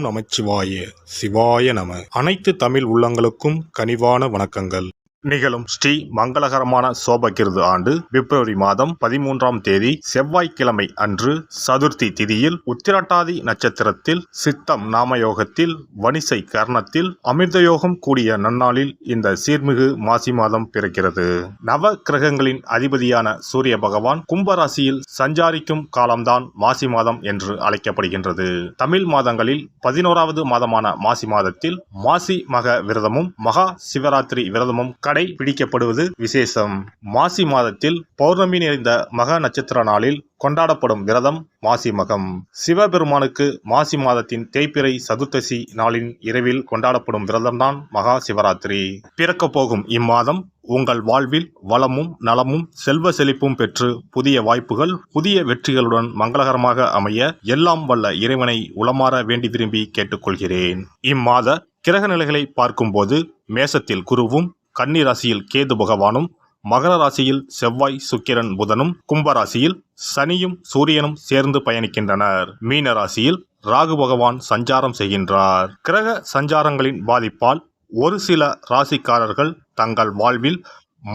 நமச்சிவாய சிவாய நம. அனைத்து தமிழ் உள்ளங்களுக்கும் கனிவான வணக்கங்கள். நிகழும் ஸ்ரீ மங்களகரமான சோபகிருது ஆண்டு பிப்ரவரி மாதம் 13ஆம் தேதி செவ்வாய்க்கிழமை அன்று சதுர்த்தி திதியில் உத்திரட்டாதி நட்சத்திரத்தில் சித்தம் நாமயோகத்தில் வணிசை கர்ணத்தில் அமிர்தயோகம் கூடிய நன்னாளில் இந்த சீர்மிகு மாசி மாதம் பிறக்கிறது. நவ கிரகங்களின் அதிபதியான சூரிய பகவான் கும்பராசியில் சஞ்சாரிக்கும் காலம்தான் மாசி மாதம் என்று அழைக்கப்படுகின்றது. தமிழ் மாதங்களில் 11வது மாதமான மாசி மாதத்தில் மாசி மக விரதமும் மகா சிவராத்திரி விரதமும் பிடிக்கப்படுவது விசேஷம். மாசி மாதத்தில் பௌர்ணமி நிறைந்த மக நட்சத்திர நாளில் கொண்டாடப்படும் விரதம் மாசி மகம். சிவபெருமானுக்கு மாசி மாதத்தின் தேய்பிறை சதுர்த்தசி நாளின் இரவில் கொண்டாடப்படும் விரதம்தான் மகா சிவராத்திரி. பிறக்க போகும் இம்மாதம் உங்கள் வாழ்வில் வளமும் நலமும் செல்வ செழிப்பும் பெற்று புதிய வாய்ப்புகள் புதிய வெற்றிகளுடன் மங்களகரமாக அமைய எல்லாம் வல்ல இறைவனை உளமாற வேண்டி விரும்பி கேட்டுக்கொள்கிறேன். இம்மாத கிரக நிலைகளை பார்க்கும்போது மேசத்தில் குருவும் கன்னி ராசியில் கேது பகவானும் மகர ராசியில் செவ்வாய் சுக்கிரன் புதனும் கும்பராசியில் சனியும் சூரியனும் சேர்ந்து பயணிக்கின்றனர். மீன ராசியில் ராகு பகவான் சஞ்சாரம் செய்கின்றார். கிரக சஞ்சாரங்களின் பாதிப்பால் ஒரு சில ராசிக்காரர்கள் தங்கள் வாழ்வில்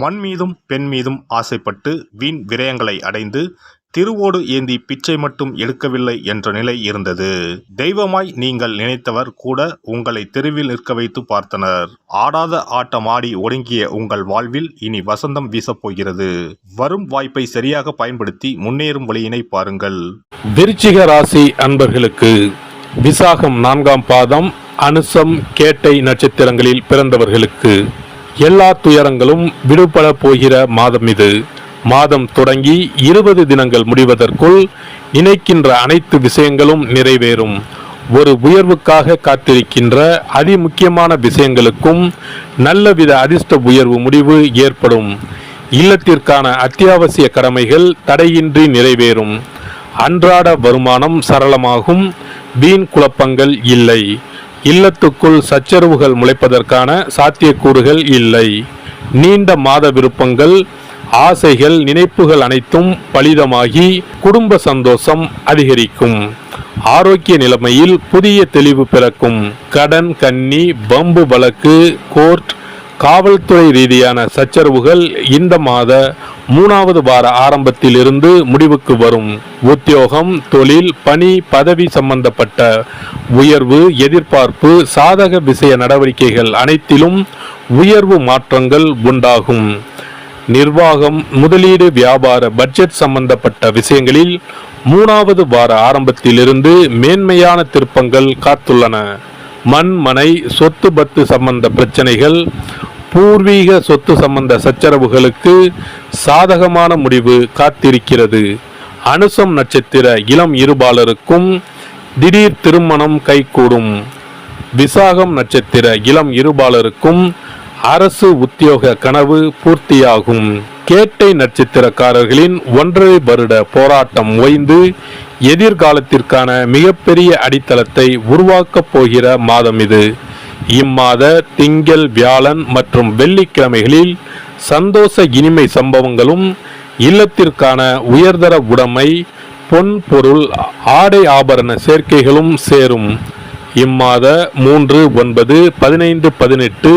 மண் மீதும் பெண் மீதும் ஆசைப்பட்டு வீண் விரயங்களை அடைந்து திருவோடு ஏந்தி பிச்சை மட்டும் எடுக்கவில்லை என்ற நிலை இருந்தது. தெய்வமாய் நீங்கள் நினைத்தவர் கூட உங்களை தெருவில் நிற்க வைத்து பார்த்தனர். ஆடாத ஆட்டம் ஆடி ஒடுங்கிய உங்கள் வாழ்வில் இனி வசந்தம் வீசப்போகிறது. வரும் வாய்ப்பை சரியாக பயன்படுத்தி முன்னேறும் வழியினை பாருங்கள். விருச்சிக ராசி அன்பர்களுக்கு விசாகம் 4ஆம் பாதம் அனுசம் கேட்டை நட்சத்திரங்களில் பிறந்தவர்களுக்கு எல்லா துயரங்களும் விடுபட போகிற மாதம் இது. மாதம் தொடங்கி 20 தினங்கள் முடிவதற்குள் நினைக்கின்ற அனைத்து விஷயங்களும் நிறைவேறும். ஒரு உயர்வுக்காக காத்திருக்கின்ற அதிமுக்கியமான விஷயங்களுக்கும் நல்லவித அதிர்ஷ்ட உயர்வு முடிவு ஏற்படும். இல்லத்திற்கான அத்தியாவசிய கடமைகள் தடையின்றி நிறைவேறும். அன்றாட வருமானம் சரளமாகும். வீண் குழப்பங்கள் இல்லை. இல்லத்துக்குள் சச்சரவுகள் முளைப்பதற்கான சாத்தியக்கூறுகள் இல்லை. நீண்ட மாத விருப்பங்கள் ஆசைகள் நினைப்புகள் அனைத்தும் பலிதமாகி குடும்ப சந்தோஷம் அதிகரிக்கும். ஆரோக்கிய நிலைமையில் புதிய தெளிவு பிறக்கும். கடன் கன்னி வம்பு வழக்கு கோர்ட் காவல்துறை ரீதியான சச்சரவுகள் இந்த மாத 3வது வார ஆரம்பத்தில் இருந்து முடிவுக்கு வரும். உத்தியோகம் தொழில் பணி பதவி சம்பந்தப்பட்ட உயர்வு எதிர்பார்ப்பு சாதக விஷய நடவடிக்கைகள் அனைத்திலும் உயர்வு மாற்றங்கள் உண்டாகும். நிர்வாகம் முதலீடு வியாபார பட்ஜெட் சம்பந்தப்பட்ட விஷயங்களில் 3வது வார ஆரம்பத்திலிருந்து மேன்மையான திருப்பங்கள் காத்துள்ளன. மண் மனை சொத்து பத்து சம்பந்த பிரச்சனைகள் பூர்வீக சொத்து சம்பந்த சச்சரவுகளுக்கு சாதகமான முடிவு காத்திருக்கிறது. அனுசம் நட்சத்திர இளம் இருபாலருக்கும் திடீர் திருமணம் கைகூடும். விசாகம் நட்சத்திர இளம் இருபாலருக்கும் அரசு உத்தியோக கனவு பூர்த்தியாகும். கேட்டை நட்சத்திரக்காரர்களின் 1.5 வருட போராட்டம் ஓய்ந்து எதிர்காலத்திற்கான மிகப்பெரிய அடித்தளத்தை உருவாக்கப் போகிற மாதம் இது. இம்மாத திங்கள் வியாழன் மற்றும் வெள்ளிக்கிழமைகளில் சந்தோஷ இனிமை சம்பவங்களும் இல்லத்திற்கான உயர்தர உடைமை பொன் பொருள் ஆடை ஆபரண சேர்க்கைகளும் சேரும். இம்மாத 3, 9, 15, 18,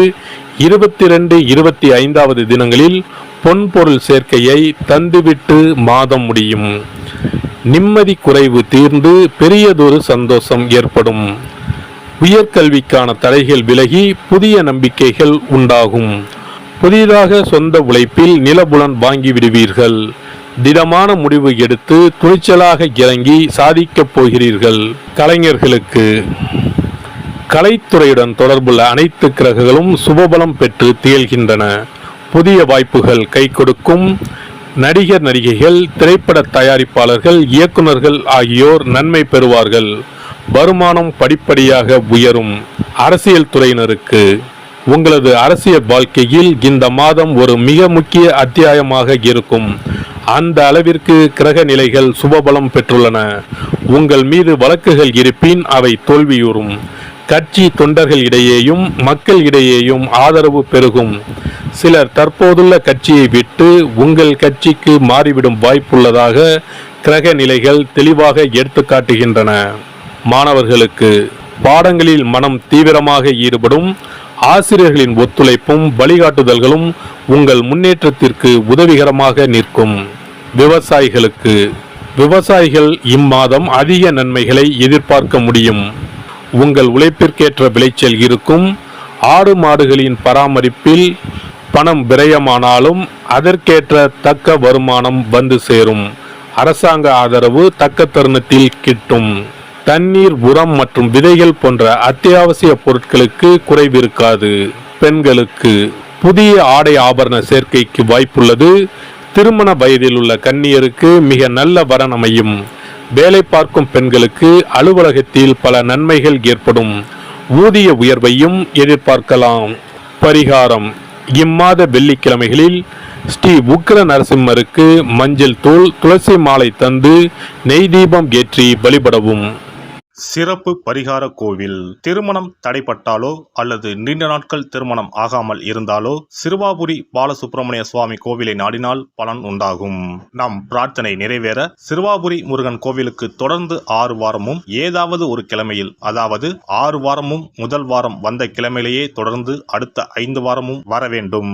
22, 25வது தினங்களில் பொன்பொருள் சேர்க்கையை தந்துவிட்டு மாதம் முடியும். நிம்மதி குறைவு தீர்ந்து பெரியதொரு சந்தோஷம் ஏற்படும். உயர்கல்விக்கான தடைகள் விலகி புதிய நம்பிக்கைகள் உண்டாகும். புதிதாக சொந்த உழைப்பில் நிலபுலன் வாங்கி விடுவீர்கள். திடமான முடிவு எடுத்து துணிச்சலாக இறங்கி சாதிக்கப் போகிறீர்கள். கலைஞர்களுக்கு கலைத்துறையுடன் தொடர்புள்ள அனைத்து கிரகங்களும் சுபபலம் பெற்று திகழ்கின்றன. புதிய வாய்ப்புகள் கை கொடுக்கும். நடிகர் நடிகைகள் திரைப்பட தயாரிப்பாளர்கள் இயக்குநர்கள் ஆகியோர் நன்மை பெறுவார்கள். வருமானம் படிப்படியாக உயரும். அரசியல் துறையினருக்கு உங்களது அரசியல் வாழ்க்கையில் இந்த மாதம் ஒரு மிக முக்கிய அத்தியாயமாக இருக்கும். அந்த அளவிற்கு கிரக நிலைகள் சுபபலம் பெற்றுள்ளன. உங்கள் மீது வழக்குகள் இருப்பின் அவை தோல்வியுறும். கட்சி தொண்டர்கள் இடையேயும் மக்கள் இடையேயும் ஆதரவு பெருகும். சிலர் தற்போதுள்ள கட்சியை விட்டு உங்கள் கட்சிக்கு மாறிவிடும் வாய்ப்புள்ளதாக கிரக நிலைகள் தெளிவாக எடுத்து காட்டுகின்றன. மாணவர்களுக்கு பாடங்களில் மனம் தீவிரமாக ஈடுபடும் ஆசிரியர்களின் ஒத்துழைப்பும் வழிகாட்டுதல்களும் உங்கள் முன்னேற்றத்திற்கு உதவிகரமாக நிற்கும். விவசாயிகள் இம்மாதம் அதிக நன்மைகளை எதிர்பார்க்க முடியும். உங்கள் உழைப்பிற்கேற்ற விளைச்சல் இருக்கும். ஆடு மாடுகளின் பராமரிப்பில் பணம் விரயமானாலும் அதற்கேற்ற தக்க வருமானம் வந்து சேரும். அரசாங்க ஆதரவு தக்க தருணத்தில் கிட்டும். தண்ணீர், உரம் மற்றும் விதைகள் போன்ற அத்தியாவசிய பொருட்களுக்கு குறைவிருக்காது. பெண்களுக்கு புதிய ஆடை ஆபரண சேர்க்கைக்கு வாய்ப்புள்ளது. திருமண வயதில் உள்ள கன்னியருக்கு மிக நல்ல வரன் அமையும். வேலை பார்க்கும் பெண்களுக்கு அலுவலகத்தில் பல நன்மைகள் ஏற்படும். ஊதிய உயர்வையும் எதிர்பார்க்கலாம். பரிகாரம்: இம்மாத வெள்ளிக்கிழமைகளில் ஸ்ரீ உக்ர நரசிம்மருக்கு மஞ்சள் தூள், துளசி மாலை தந்து நெய் தீபம் ஏற்றி வழிபடவும். சிறப்பு பரிகார கோவில். திருமணம் தடைப்பட்டாலோ அல்லது நீண்ட நாட்கள் திருமணம் ஆகாமல் இருந்தாலோ சிறுவாபுரி பாலசுப்பிரமணிய சுவாமி கோவிலை நாடினால் பலன் உண்டாகும். நம் பிரார்த்தனை நிறைவேற சிறுவாபுரி முருகன் கோவிலுக்கு தொடர்ந்து 6 வாரமும் ஏதாவது ஒரு கிழமையில், அதாவது 6 வாரமும் முதல் வாரம் வந்த கிழமையிலேயே தொடர்ந்து அடுத்த 5 வாரமும் வர வேண்டும்.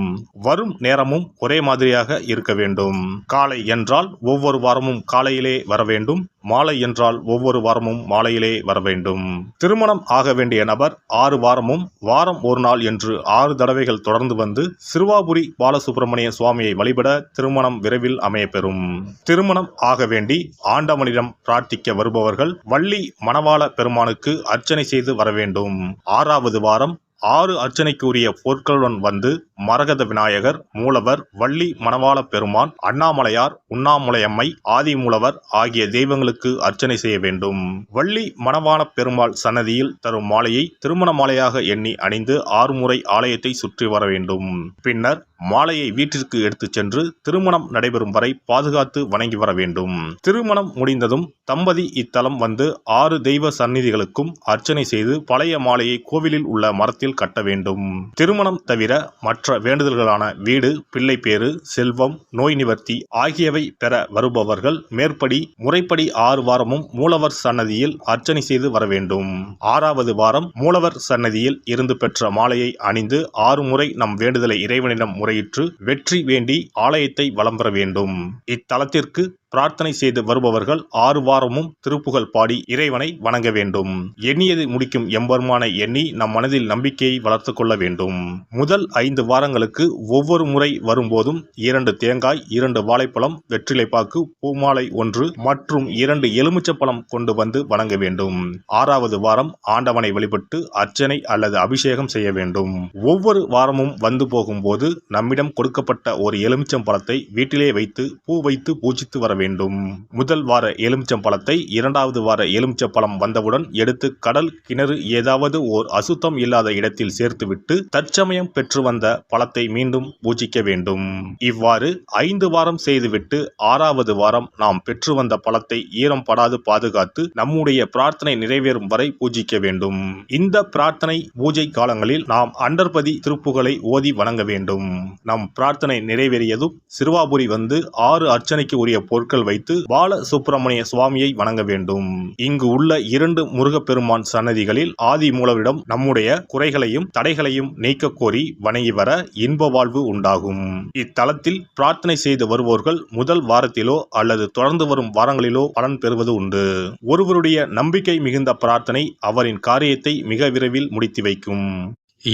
வரும் நேரமும் ஒரே மாதிரியாக இருக்க வேண்டும். காலை என்றால் ஒவ்வொரு வாரமும் காலையிலே வர வேண்டும். மாலை என்றால் ஒவ்வொரு வாரமும் மாலையிலே வர வேண்டும். திருமணம் ஆக வேண்டிய நபர் 6 வாரமும் வாரம் ஒரு நாள் என்று 6 தடவைகள் தொடர்ந்து வந்து சிறுவாபுரி பாலசுப்பிரமணிய சுவாமியை வழிபட திருமணம் விரைவில் அமையப்பெறும். திருமணம் ஆக வேண்டி ஆண்டவனிடம் பிரார்த்திக்க வருபவர்கள் வள்ளி மணவாள பெருமானுக்கு அர்ச்சனை செய்து வர வேண்டும். 6வது வாரம் 6 அர்ச்சனைக்குரிய பொருட்களுடன் வந்து மரகத விநாயகர், மூலவர், வள்ளி மணவாள பெருமான், அண்ணாமலையார், உண்ணாமுலையம்மை, ஆதிமூலவர் ஆகிய தெய்வங்களுக்கு அர்ச்சனை செய்ய வேண்டும். வள்ளி மணவாள பெருமாள் சன்னதியில் தரும் மாலையை திருமண மாலையாக எண்ணி அணிந்து 6 முறை ஆலயத்தை சுற்றி வர வேண்டும். பின்னர் மாலையை வீட்டிற்கு எடுத்துச் சென்று திருமணம் நடைபெறும் வரை பாதுகாத்து வணங்கி வர வேண்டும். திருமணம் முடிந்ததும் தம்பதி இத்தலம் வந்து 6 தெய்வ சந்நிதிகளுக்கும் அர்ச்சனை செய்து பழைய மாலையை கோவிலில் உள்ள மரத்தில் கட்ட வேண்டும். திருமணம் தவிர மற்ற வேண்டுதல்களான வீடு, பிள்ளை பேறு, செல்வம், நோய் நிவர்த்தி ஆகியவை பெற வருபவர்கள் மேற்படி முறைப்படி 6 வாரமும் மூலவர் சன்னதியில் அர்ச்சனை செய்து வர வேண்டும். 6வது வாரம் மூலவர் சன்னதியில் இருந்து பெற்ற மாலையை அணிந்து 6 முறை நம் வேண்டுதலை இறைவனிடம் முறையிட்டு வெற்றி வேண்டி ஆலயத்தை வலம் பெற வேண்டும். இத்தலத்திற்கு பிரார்த்தனை செய்து வருபவர்கள் 6 வாரமும் திருப்புகழ் பாடி இறைவனை வணங்க வேண்டும். எண்ணியது முடிக்கும் எம்பெருமானை எண்ணி நம் மனதில் நம்பிக்கையை வளர்த்து கொள்ள வேண்டும். முதல் 5 வாரங்களுக்கு ஒவ்வொரு முறை வரும்போதும் 2 தேங்காய், 2 வாழைப்பழம், வெற்றிலைப்பாக்கு, பூமாலை 1 மற்றும் 2 எலுமிச்சப்பழம் கொண்டு வந்து வணங்க வேண்டும். 6வது வாரம் ஆண்டவனை வழிபட்டு அர்ச்சனை அல்லது அபிஷேகம் செய்ய வேண்டும். ஒவ்வொரு வாரமும் வந்து போகும்போது நம்மிடம் கொடுக்கப்பட்ட ஒரு எலுமிச்சம் பழத்தை வீட்டிலே வைத்து பூ வைத்து பூஜித்து வர வேண்டும். முதல் வார எலுமிச்சம் பழத்தை 2வது வார எலுமிச்சம் பழம் வந்தவுடன் எடுத்து கடல், கிணறு ஏதாவது ஓர் அசுத்தம் இல்லாத இடத்தில் சேர்த்துவிட்டு தற்சமயம் பெற்று வந்த பழத்தை மீண்டும் பூஜிக்க வேண்டும். இவ்வாறு 5 வாரம் செய்துவிட்டு 6வது வாரம் நாம் பெற்று வந்த பழத்தை ஈரம் படாது பாதுகாத்து நம்முடைய பிரார்த்தனை நிறைவேறும் வரை பூஜிக்க வேண்டும். இந்த பிரார்த்தனை பூஜை காலங்களில் நாம் அண்டர்பதி திருப்புகளை ஓதி வணங்க வேண்டும். நம் பிரார்த்தனை நிறைவேறியதும் சிறுவாபுரி வந்து 6 அர்ச்சனைக்கு உரிய பொருட்கள் வைத்து பால சுப்பிரமணிய சுவாமியை வணங்க வேண்டும். இங்கு உள்ள 2 முருகப்பெருமான் சன்னதிகளில் ஆதி மூலவரிடம் நம்முடைய குறைகளையும் தடைகளையும் நீக்க கோரி வணங்கி வர இன்ப வாழ்வு உண்டாகும். இத்தலத்தில் பிரார்த்தனை செய்து வருவோர்கள் முதல் வாரத்திலோ அல்லது தொடர்ந்து வரும் வாரங்களிலோ பலன் பெறுவது உண்டு. ஒருவருடைய நம்பிக்கை மிகுந்த பிரார்த்தனை அவரின் காரியத்தை மிக விரைவில் முடித்து வைக்கும்.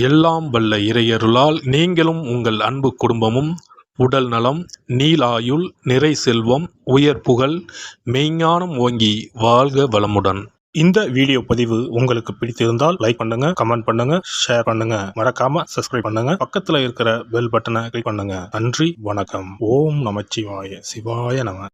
எல்லாம் வல்ல இறையருளால் நீங்களும் உங்கள் அன்பு குடும்பமும் உடல் நலம், நீலாயுள், நிறை செல்வம், உயர் புகழ், மெய்ஞானம் ஓங்கி வாழ்க வளமுடன். இந்த வீடியோ பதிவு உங்களுக்கு பிடித்திருந்தால் லைக் பண்ணுங்க, கமெண்ட் பண்ணுங்க, ஷேர் பண்ணுங்க, மறக்காம சப்ஸ்கிரைப் பண்ணுங்க, பக்கத்துல இருக்கிற பெல் பட்டனை கிளிக் பண்ணுங்க. நன்றி, வணக்கம். ஓம் நமச்சிவாய. சிவாய நம.